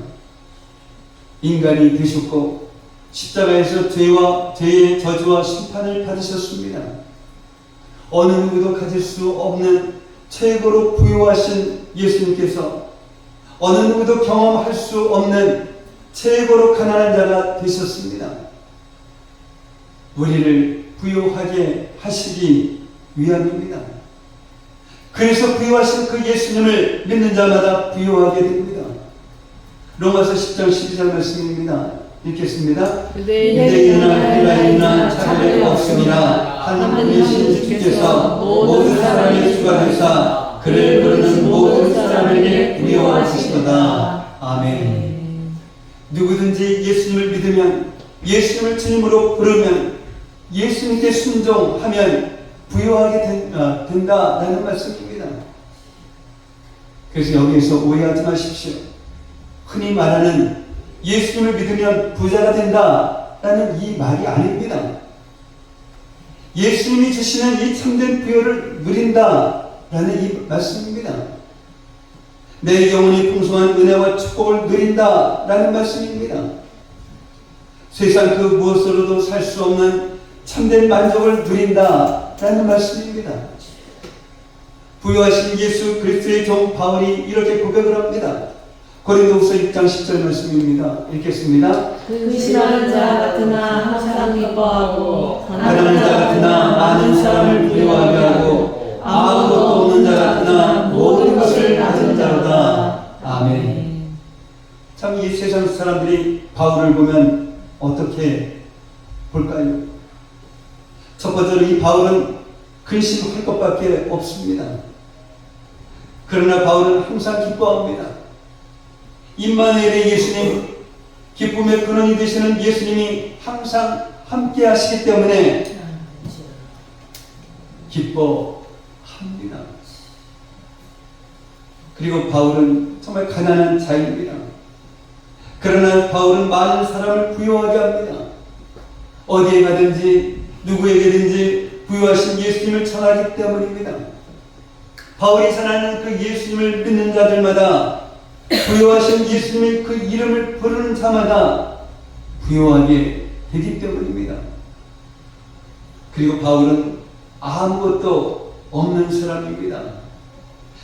인간이 되셨고 십자가에서 죄의 저주와 심판을 받으셨습니다. 어느 누구도 가질 수 없는 최고로 부요하신 예수님께서 어느 누구도 경험할 수 없는 최고로 가난한 자가 되셨습니다. 우리를 부요하게 하시기 위함입니다. 그래서 부요하신 그 예수님을 믿는 자마다 부요하게 됩니다. 로마서 10장 12절 말씀입니다. 읽겠습니다. 유대인이나 헬라인이나 차별이 없으니라 한 분이신 주께서 모든 사람의 주가 되사 그를 부르는 모든 사람에게 부요하시도다. 아멘. 누구든지 예수님을 믿으면, 예수님을 주님으로 부르면, 예수님께 순종하면 부요하게 된다라는 말씀입니다. 그래서 여기에서 오해하지 마십시오. 흔히 말하는 예수님을 믿으면 부자가 된다라는 이 말이 아닙니다. 예수님이 주시는 이 참된 부요를 누린다라는 이 말씀입니다. 내 영혼이 풍성한 은혜와 축복을 누린다라는 말씀입니다. 세상 그 무엇으로도 살 수 없는 참된 만족을 누린다라는 말씀입니다. 부요하신 예수 그리스도의 종 바울이 이렇게 고백을 합니다. 고린도후서 6장 10절 말씀입니다. 읽겠습니다. 그 싫어하는 자 같으나 항상 기뻐하고 가난한 자 같으나 많은 사람을 부요하게 하고 아무것도 없는 자 같으나 모든 것을 가진 자로다. 아멘. 참 이 세상 사람들이 바울을 보면 어떻게 볼까요? 첫 번째로 이 바울은 근심할 것밖에 없습니다. 그러나 바울은 항상 기뻐합니다. 임마누엘의 예수님, 기쁨의 근원이 되시는 예수님이 항상 함께 하시기 때문에 기뻐합니다. 그리고 바울은 정말 가난한 자입니다. 그러나 바울은 많은 사람을 부요하게 합니다. 어디에 가든지 누구에게든지 부요하신 예수님을 전하기 때문입니다. 바울이 전하는 그 예수님을 믿는 자들마다 부요하신 예수님의 그 이름을 부르는 자마다 부요하게 되기 때문입니다. 그리고 바울은 아무것도 없는 사람입니다.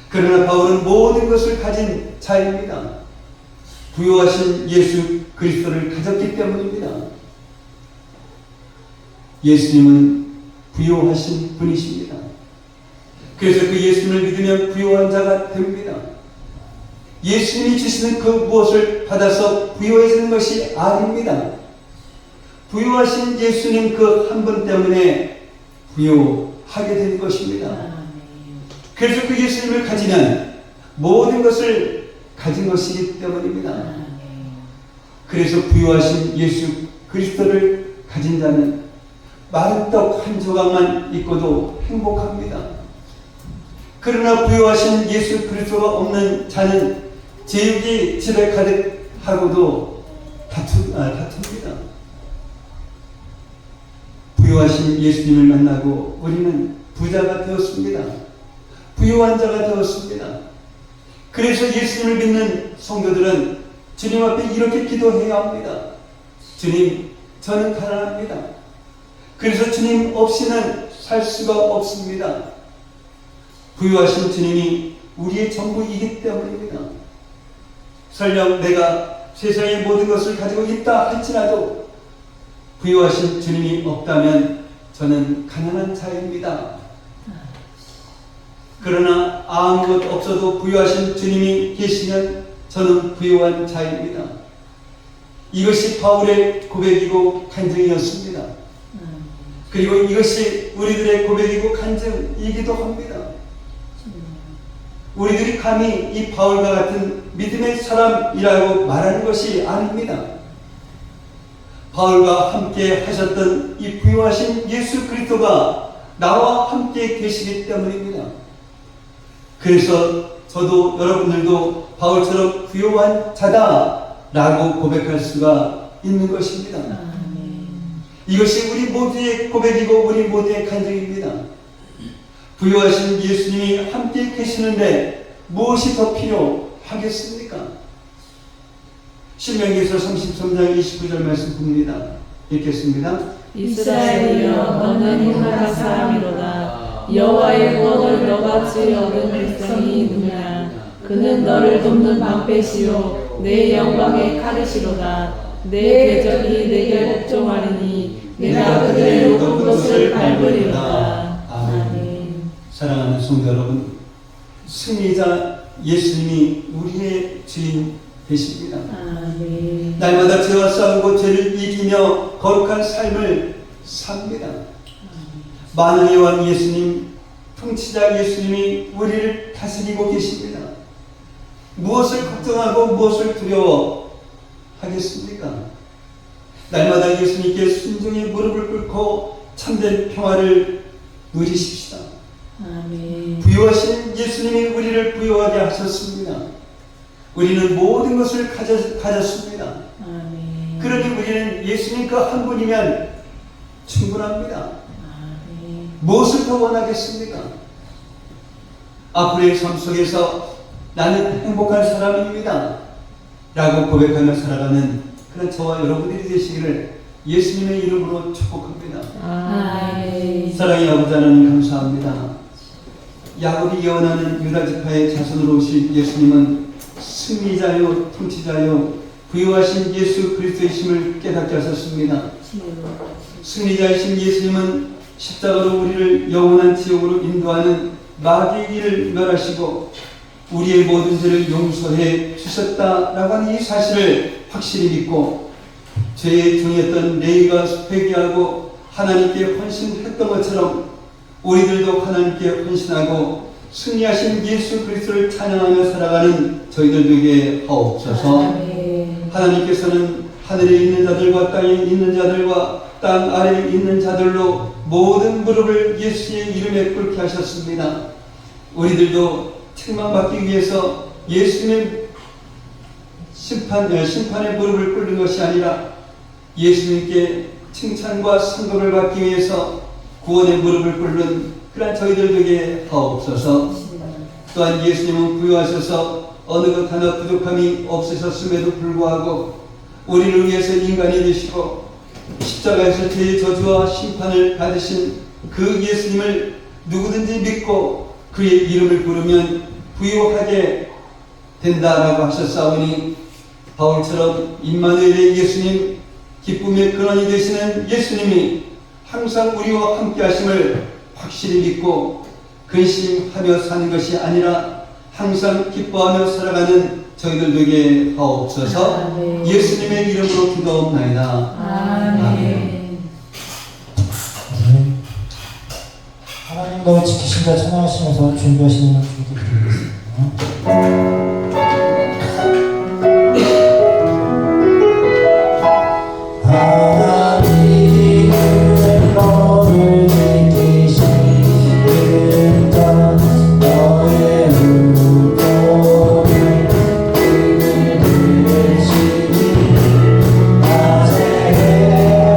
그러나 바울은 모든 것을 가진 자입니다. 부요하신 예수 그리스도를 가졌기 때문입니다. 예수님은 부요하신 분이십니다. 그래서 그 예수님을 믿으면 부요한 자가 됩니다. 예수님이 주시는 그 무엇을 받아서 부요해지는 것이 아닙니다. 부요하신 예수님 그 한 분 때문에 부요하게 된 것입니다. 그래서 그 예수님을 가지면 모든 것을 가진 것이기 때문입니다. 그래서 부요하신 예수 그리스도를 가진 자는 마른 떡 한 조각만 있고도 행복합니다. 그러나 부요하신 예수 그리스도가 없는 자는 제육이 집에 가득하고도 다툽니다. 부요하신 예수님을 만나고 우리는 부자가 되었습니다. 부요한 자가 되었습니다. 그래서 예수님을 믿는 성도들은 주님 앞에 이렇게 기도해야 합니다. 주님, 저는 가난합니다. 그래서 주님 없이는 살 수가 없습니다. 부요하신 주님이 우리의 전부이기 때문입니다. 설령 내가 세상의 모든 것을 가지고 있다 할지라도 부요하신 주님이 없다면 저는 가난한 자입니다. 그러나 아무것 없어도 부요하신 주님이 계시면 저는 부요한 자입니다. 이것이 바울의 고백이고 간증이었습니다. 그리고 이것이 우리들의 고백이고 간증이기도 합니다. 우리들이 감히 이 바울과 같은 믿음의 사람이라고 말하는 것이 아닙니다. 바울과 함께 하셨던 이 부요하신 예수 그리스도가 나와 함께 계시기 때문입니다. 그래서 저도 여러분들도 바울처럼 부요한 자다라고 고백할 수가 있는 것입니다. 이것이 우리 모두의 고백이고 우리 모두의 간증입니다. 부요하신 예수님이 함께 계시는데 무엇이 더 필요하겠습니까? 신명기서 33장 29절 말씀 봅니다. 읽겠습니다. 이스라엘이여 너는 유다 사람이로다. 여호와의 구원을 너같이 얻은 백성이 누구냐. 그는 너를 돕는 방패시요 내 영광의 카르시로다. 내 궤적이 내게 복종하리니 내가 그들의 높은 곳을 밟으리로다. 아멘. 사랑하는 성도 여러분, 승리자 예수님이 우리의 주인 되십니다. 아멘. 날마다 죄와 싸우고 죄를 이기며 거룩한 삶을 삽니다. 만왕의 왕 예수님, 통치자 예수님이 우리를 다스리고 계십니다. 무엇을 걱정하고 무엇을 두려워하겠습니까? 날마다 예수님께 순종의 무릎을 꿇고 참된 평화를 누리십시다. 아멘. 부요하신 예수님이 우리를 부요하게 하셨습니다. 우리는 모든 것을 가졌습니다. 아멘. 그러니 우리는 예수님 그 한 분이면 충분합니다. 아멘. 무엇을 더 원하겠습니까? 앞으로의 삶 속에서 나는 행복한 사람입니다 라고 고백하며 살아가는 그런 저와 여러분들이 되시기를 예수님의 이름으로 축복합니다. 아멘. 사랑의 아버지 하나님 감사합니다. 야곱이 예언하는 유다 지파의 자손으로 오신 예수님은 승리자요 통치자요 부요하신 예수 그리스도이심을 깨닫게 하셨습니다. 승리자이신 예수님은 십자가로 우리를 영원한 지옥으로 인도하는 마귀의 길을 멸하시고 우리의 모든 죄를 용서해 주셨다라고 하는 이 사실을 확실히 믿고 죄의 종이었던 레위가 회개하고 하나님께 헌신했던 것처럼 우리들도 하나님께 헌신하고 승리하신 예수 그리스도를 찬양하며 살아가는 저희들 되게 하옵소서. 하나님께서는 하늘에 있는 자들과 땅에 있는 자들과 땅 아래에 있는 자들로 모든 무릎을 예수의 이름에 꿇게 하셨습니다. 우리들도 책망받기 위해서 예수님 심판의 무릎을 꿇는 것이 아니라 예수님께 칭찬과 상급을 받기 위해서 구원의 무릎을 꿇는 그런 저희들 되게 하옵소서. 또한 예수님은 부유하셔서 어느 것 하나 부족함이 없으셨음에도 불구하고 우리를 위해서 인간이 되시고 십자가에서 죄의 저주와 심판을 받으신 그 예수님을 누구든지 믿고 그의 이름을 부르면 부유하게 된다라고 하셨사오니 바울처럼 임마누엘의 예수님, 기쁨의 근원이 되시는 예수님이 항상 우리와 함께 하심을 확실히 믿고 근심하며 사는 것이 아니라 항상 기뻐하며 살아가는 저희들 되게 하옵소서. 아멘. 예수님의 이름으로 기도하옵나이다. 아멘. 하나님과 지키신 자 찬양하시면서 준비하시는 주기 드리겠습니다. 하나님은 너를 지키시는 자 너의 우동을 그들으시니 낮에 해와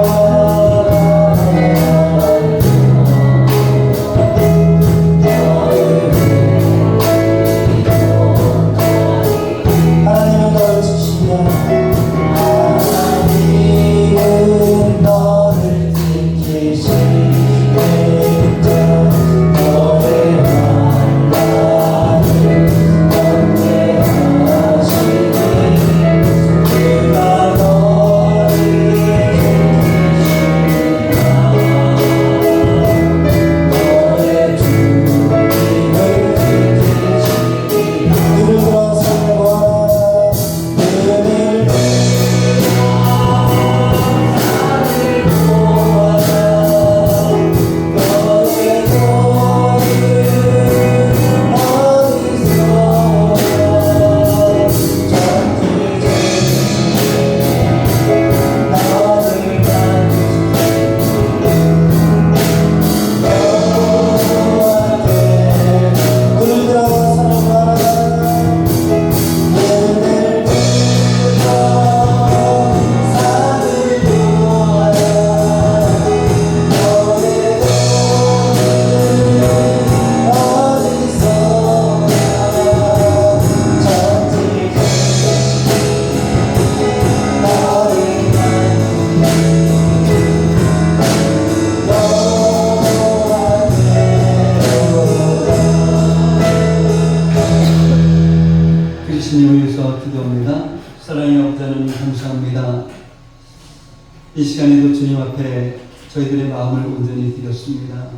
이 시간에도 주님 앞에 저희들의 마음을 온전히 드렸습니다.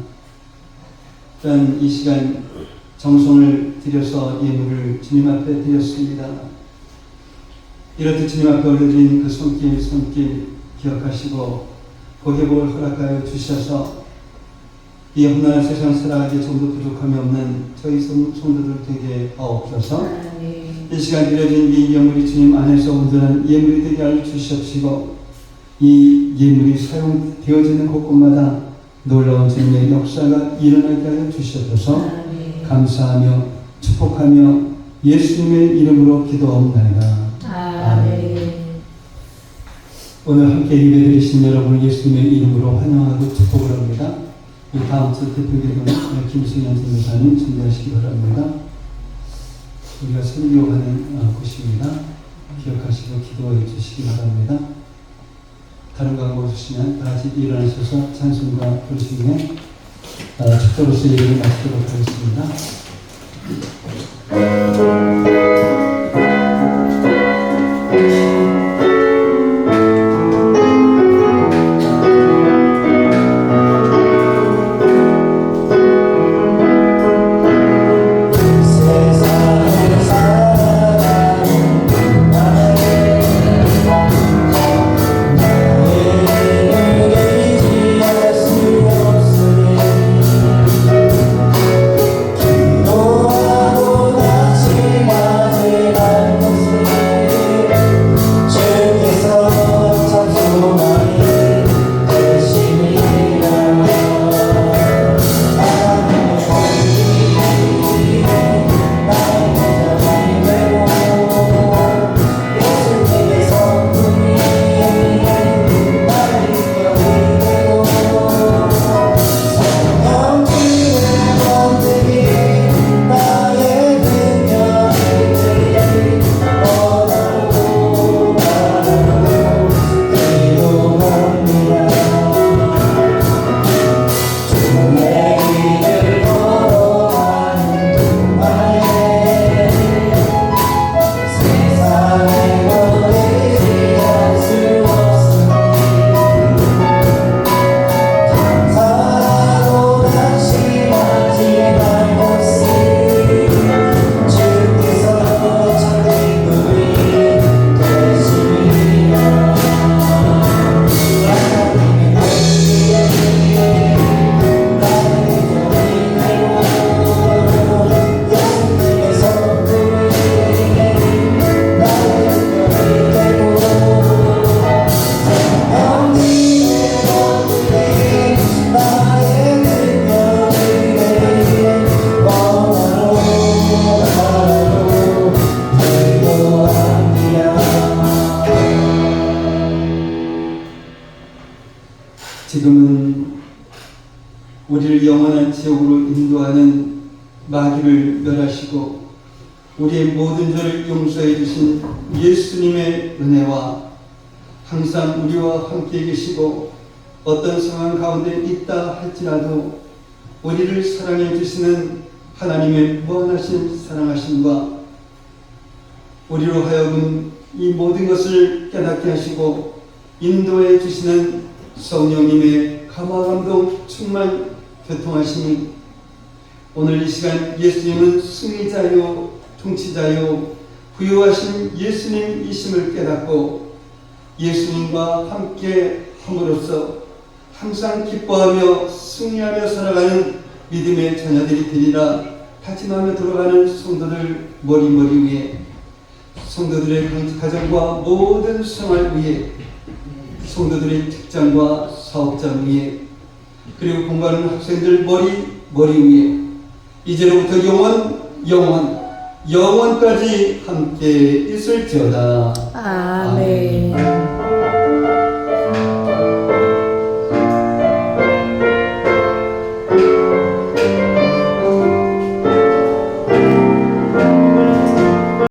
또한 이 시간 정성을 들여서 예물을 주님 앞에 드렸습니다. 이렇듯 주님 앞에 올려드린 그 손길 기억하시고 그 회복을 허락하여 주셔서 이 험난한 세상 살아가기에 좀도 부족함이 없는 저희 성도들 되게 하옵소서. 이 시간 드려진 이 예물이 주님 안에서 온전한 예물이 되게 하여 주시옵시고 이 예물이 사용되어지는 곳곳마다 놀라운 주님의 역사가 일어나게 하여 주시옵소서. 감사하며 축복하며 예수님의 이름으로 기도하옵나이다. 아멘. 오늘 함께 예배드리신 여러분을 예수님의 이름으로 환영하고 축복을 합니다. 이 다음 주 대표기도는 김승현 전도사님 준비하시기 바랍니다. 우리가 설교하는 곳입니다. 기억하시고 기도해 주시기 바랍니다. 다른 광고 없으시면 다 같이 일어나셔서 찬송과 부르심에 축도로서 예배를 마치도록 하겠습니다. 지금은 우리를 영원한 지옥으로 인도하는 마귀를 멸하시고 우리의 모든 죄를 용서해 주신 예수님의 은혜와 항상 우리와 함께 계시고 어떤 상황 가운데 있다 할지라도 우리를 사랑해 주시는 하나님의 무한하신 사랑하심과 우리로 하여금 이 모든 것을 깨닫게 하시고 인도해 주시는 성령님의 감화감동 충만 교통하시니 오늘 이 시간 예수님은 승리자요 통치자요 부유하신 예수님이심을 깨닫고 예수님과 함께 함으로써 항상 기뻐하며 승리하며 살아가는 믿음의 자녀들이 되리라 다짐하며 돌아가는 성도들 머리 위에 성도들의 가정과 모든 생활 위에 성도들의 직장과 사업장 위에 그리고 공부하는 학생들 머리 위에 이제로부터 영원까지 함께 있을지어다. 아멘.